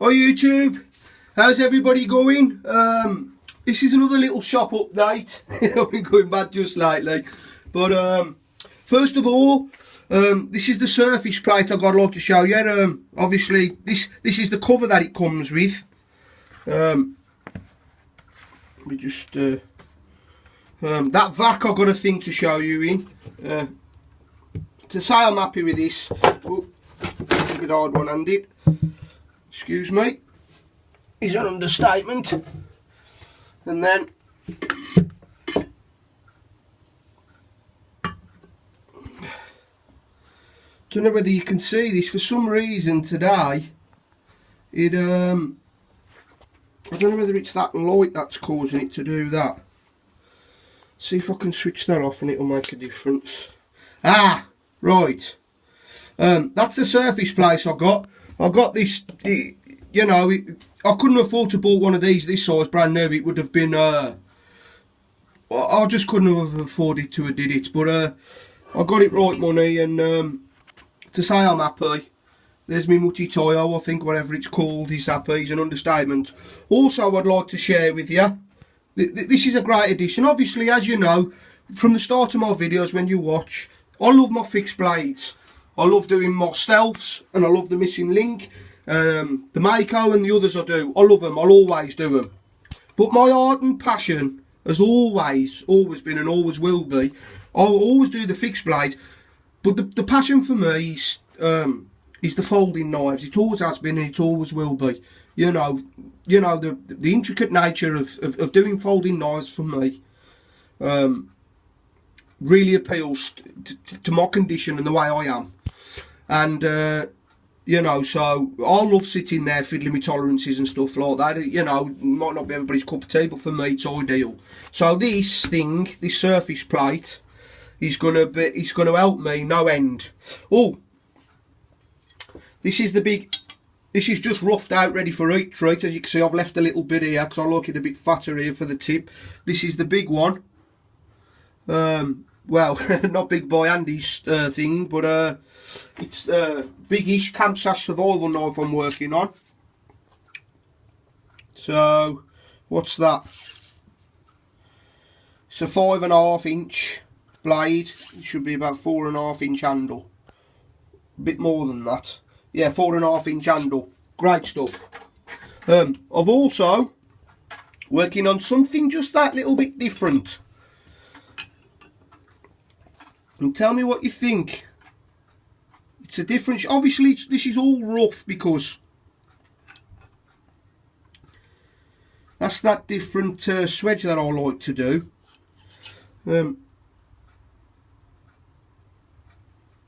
Hi YouTube, how's everybody going? This is another little shop update. I've been going bad just lately, but first of all, this is the surface plate I've got a lot to show you. Obviously this is the cover that it comes with. Let me just that vac I've got a thing to show you in. To say I'm happy with this, oh, a bit hard one-handed, excuse me, is an understatement. And then don't know whether you can see this, for some reason today it I don't know whether it's that light that's causing it to do that. See if I can switch that off and it'll make a difference. Ah, right. That's the surface plate I got this, you know, I couldn't afford to buy one of these this size brand new. It would have been I just couldn't have afforded to have did it, but I got it right money, and to say I'm happy, there's me multi toyo, I think, whatever it's called, is happy is an understatement. Also, I'd like to share with you, this is a great addition. Obviously, as you know from the start of my videos, when you watch, I love my fixed blades. I love doing my stealths, and I love the missing link, the Mako and the others I do. I love them, I'll always do them. But my ardent passion has always been and always will be, I'll always do the fixed blade. But the passion for me is the folding knives. It always has been and it always will be. You know the intricate nature of doing folding knives for me really appeals to my condition and the way I am. And you know, so I love sitting there fiddling with tolerances and stuff like that. You know, might not be everybody's cup of tea, but for me it's ideal. So this thing, this surface plate, is gonna help me no end. Oh, this is the big, this is just roughed out, ready for eat treat. As you can see, I've left a little bit here because I like it a bit fatter here for the tip. This is the big one. Well, not big by Andy's thing, but it's big-ish campsite survival knife I'm working on. So, what's that? It's a 5.5 inch blade. It should be about 4.5 inch handle. A bit more than that. Yeah, 4.5 inch handle. Great stuff. I've also working on something just that little bit different. And tell me what you think. It's a different, obviously this is all rough because that's that different swedge that I like to do.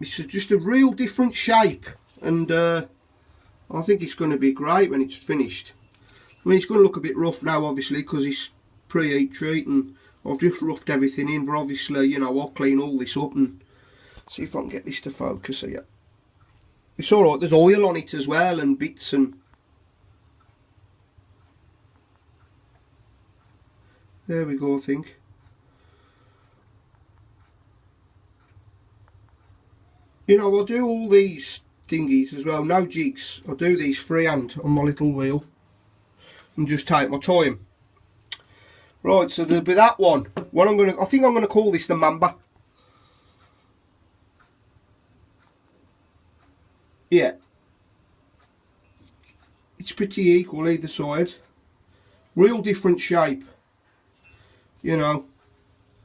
It's just a real different shape, and I think it's going to be great when it's finished. I mean, it's going to look a bit rough now obviously because it's pre-heat treat and I've just roughed everything in, but obviously, you know, I'll clean all this up and see if I can get this to focus here. It's alright, there's oil on it as well and bits, and there we go, I think. You know, I'll do all these thingies as well, no jigs. I'll do these freehand on my little wheel and just take my time. Right, so there'll be that one. What I think I'm gonna call this the Mamba. Yeah. It's pretty equal either side. Real different shape. You know,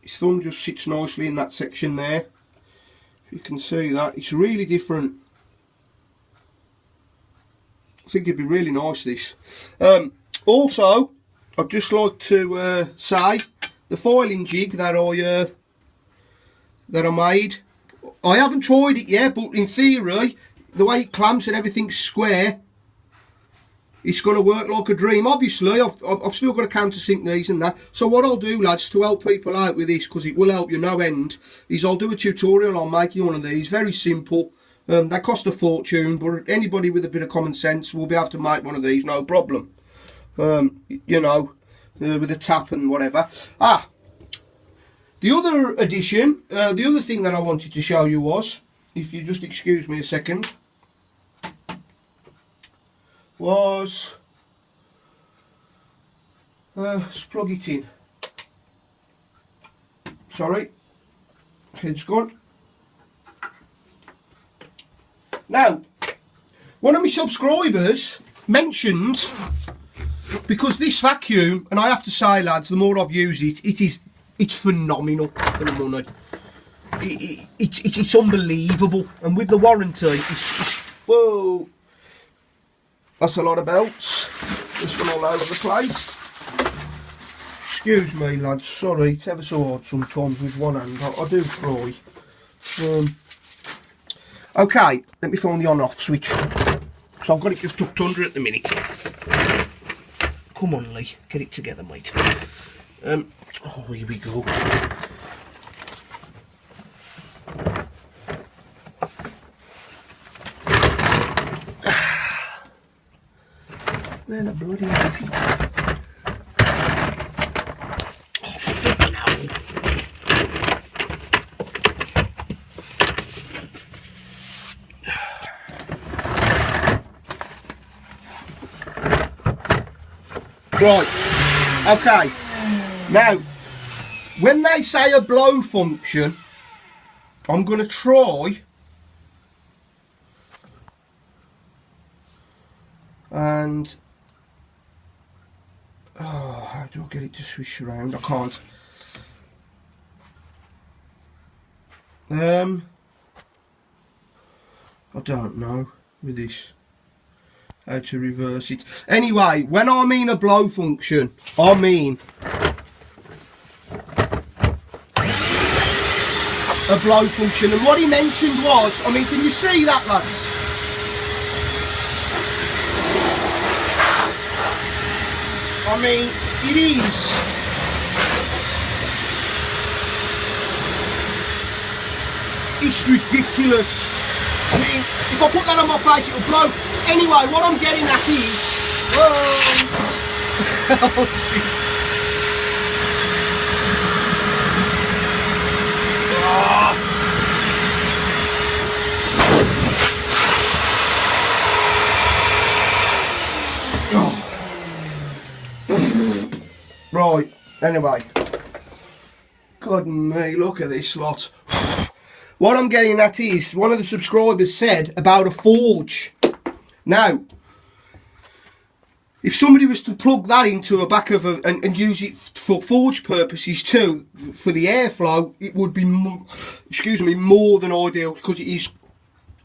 his thumb just sits nicely in that section there. You can see that. It's really different. I think it'd be really nice, this. Also, I'd just like to say the filing jig that I made. I haven't tried it yet, but in theory, the way it clamps and everything's square, it's going to work like a dream. Obviously, I've still got to countersink these and that. So what I'll do, lads, to help people out with this, because it will help you no end, is I'll do a tutorial on making one of these. Very simple. They cost a fortune, but anybody with a bit of common sense will be able to make one of these, no problem. You know, with a tap and whatever. The other addition, the other thing that I wanted to show you was, if you just excuse me a second, was, let's plug it in. Sorry, head's gone. Now, one of my subscribers mentioned, because this vacuum, and I have to say lads, the more I've used it, it's phenomenal for the money. It's unbelievable, and with the warranty, it's whoa, that's a lot of belts, just gone all over the place. Excuse me lads, sorry, it's ever so hard sometimes with one hand, I do try. Okay, let me find the on-off switch, because I've got it just tucked under at the minute. Come on Lee, get it together mate. Oh, here we go. Where the bloody hell is it? Oh, fucking hell. Right, okay. Now, when they say a blow function, I'm going to try and oh, how do I get it to swish around? I can't. I don't know with this how to reverse it. Anyway, when I mean a blow function, I mean a blow function, and what he mentioned was, I mean, can you see that lads? I mean, it is. It's ridiculous. I mean, if I put that on my face, it'll blow. Anyway, what I'm getting at is... Whoa! Oh, shit. Right, anyway, God me, look at this lot. What I'm getting at is, one of the subscribers said about a forge. Now, if somebody was to plug that into a back of a, and use it for forge purposes too, for the airflow, it would be, excuse me, more than ideal, because it is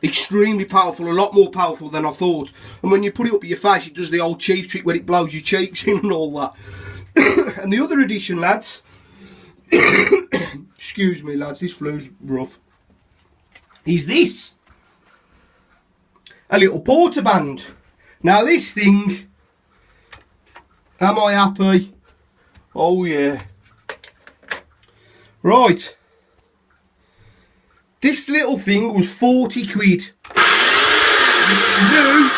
extremely powerful, a lot more powerful than I thought. And when you put it up your face, it does the old cheese trick where it blows your cheeks in and all that. And the other addition, lads, excuse me lads, this flu's rough, is this. A little porter band. Now this thing, am I happy? Oh yeah. Right. This little thing was 40 quid. New,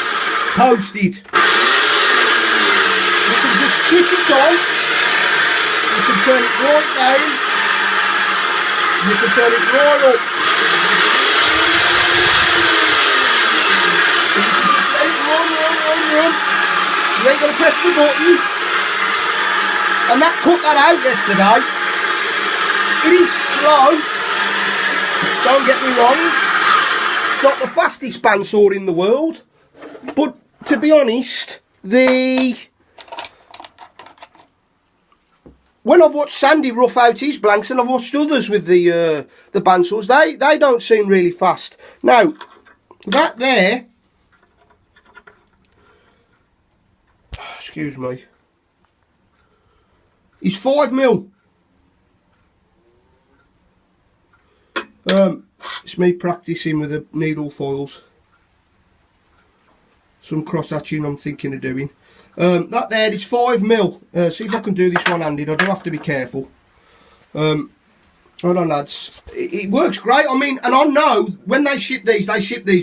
posted. You can just switch it on. You can turn it right down. You can turn it right up. You can just let it run. You ain't going to press the button. And that cut that out yesterday. It is slow. Don't get me wrong. It's not the fastest bandsaw in the world. But to be honest, when I've watched Sandy rough out his blanks, and I've watched others with the bandsaws, they don't seem really fast. Now, that there, excuse me, is 5mm. It's me practicing with the needle foils. Some cross hatching I'm thinking of doing. That there is 5mm. See if I can do this one-handed. I do have to be careful. Hold on lads. It works great. I mean, and I know when they ship these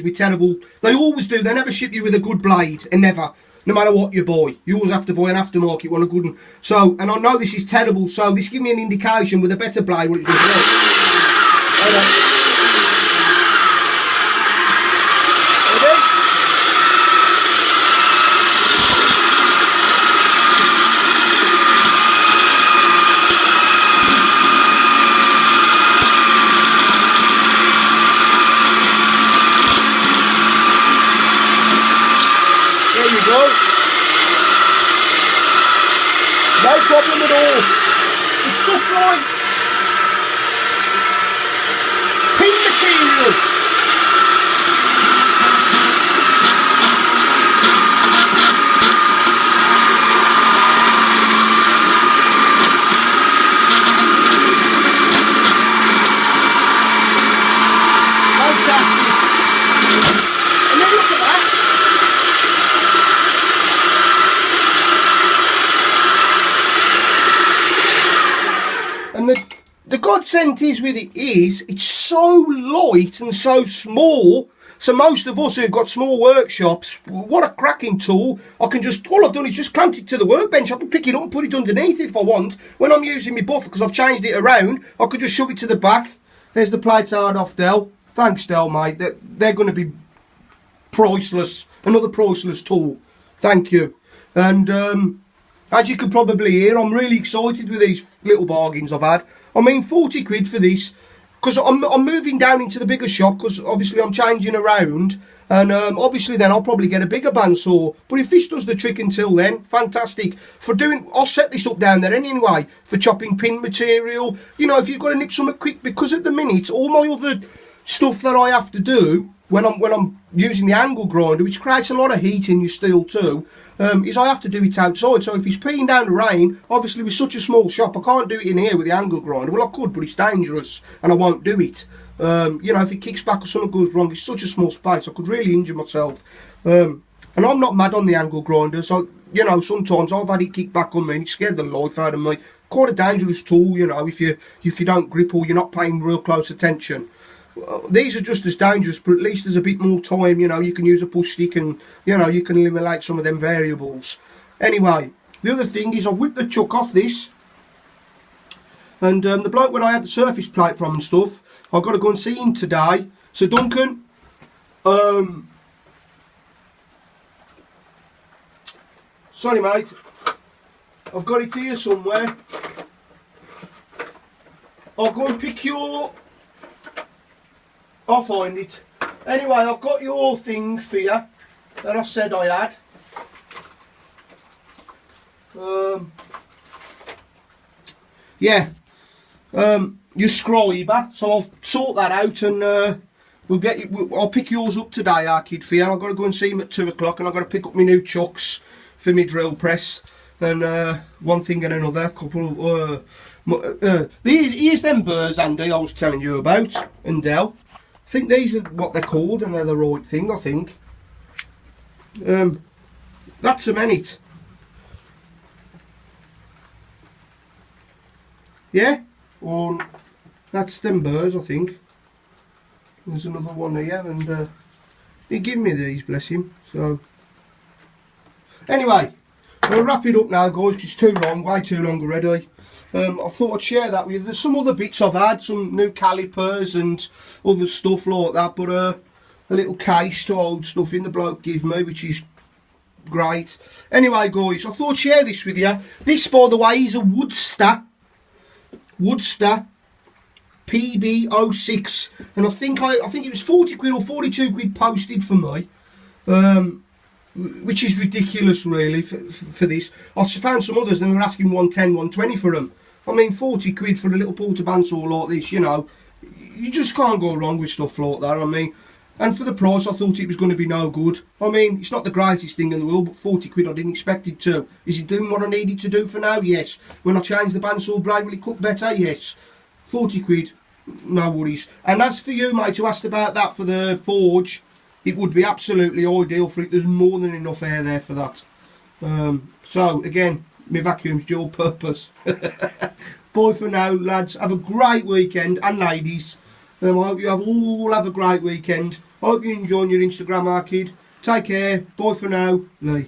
with terrible, they always do, they never ship you with a good blade, and never, no matter what you buy. You always have to buy an aftermarket one, a good one. So, and I know this is terrible, so this gives me an indication with a better blade what it's going to do. Hold on. go. No problem at all. The stuff like pin material. And the godsend is with it is it's so light and so small. So most of us who've got small workshops, what a cracking tool. I can just, all I've done is just clamped it to the workbench. I can pick it up and put it underneath if I want. When I'm using my buffer, because I've changed it around, I could just shove it to the back. There's the plates hard off, Del. Thanks, Del, mate. They're going to be priceless. Another priceless tool. Thank you. And as you can probably hear, I'm really excited with these little bargains I've had. I mean, 40 quid for this, because I'm moving down into the bigger shop, because obviously I'm changing around, and obviously then I'll probably get a bigger bandsaw. But if this does the trick until then, fantastic. I'll set this up down there anyway, for chopping pin material. You know, if you've got to nip something quick, because at the minute, all my other stuff that I have to do, when I'm using the angle grinder, which creates a lot of heat in your steel too, is I have to do it outside. So if it's peeing down the rain, obviously with such a small shop, I can't do it in here with the angle grinder. Well, I could, but it's dangerous and I won't do it. You know, if it kicks back or something goes wrong, it's such a small space, I could really injure myself. And I'm not mad on the angle grinder, so, you know, sometimes I've had it kick back on me and it scared the life out of me. Quite a dangerous tool, you know, if you don't grip or you're not paying real close attention. These are just as dangerous, but at least there's a bit more time, you know, you can use a push stick and, you know, you can eliminate some of them variables. Anyway, the other thing is I've whipped the chuck off this, and the bloke where I had the surface plate from and stuff, I've got to go and see him today. So Duncan, sorry mate, I've got it here somewhere. I'll go and pick your... I'll find it. Anyway, I've got your thing for you that I said I had. Yeah. Your scriber. So I'll sort that out and we'll get you. I'll pick yours up today, our kid, for you. I've got to go and see him at 2 o'clock, and I've got to pick up my new chucks for my drill press. And one thing and another. Couple. Here's them burrs, Andy, I was telling you about, and Del. I think these are what they're called, and they're the right thing, I think. That's a minute. Yeah? Or that's them burrs, I think. There's another one here, and he gave me these, bless him. So, anyway, I'll wrap it up now, guys, because it's too long, way too long already. I thought I'd share that with you. There's some other bits I've had, some new calipers and other stuff like that, but a little case to hold stuff in the bloke gave me, which is great. Anyway, guys, I thought I'd share this with you. This, by the way, is a Woodster PB06, and I think it was 40 quid or 42 quid posted for me. Which is ridiculous really for this. I found some others and they were asking 110, 120 for them. I mean, 40 quid for a little porter bandsaw like this, you know, you just can't go wrong with stuff like that. I mean, and for the price I thought it was going to be no good. I mean, it's not the greatest thing in the world, but 40 quid I didn't expect it to. Is it doing what I needed to do for now? Yes. When I change the bandsaw blade, will it cut better? Yes. 40 quid, no worries. And as for you, mate, who asked about that for the forge, it would be absolutely ideal for it. There's more than enough air there for that. So again, my vacuum's dual purpose. Bye for now, lads. Have a great weekend, and ladies. I hope you all have a great weekend. I hope you enjoy your Instagram, our kid. Take care. Bye for now, Lee.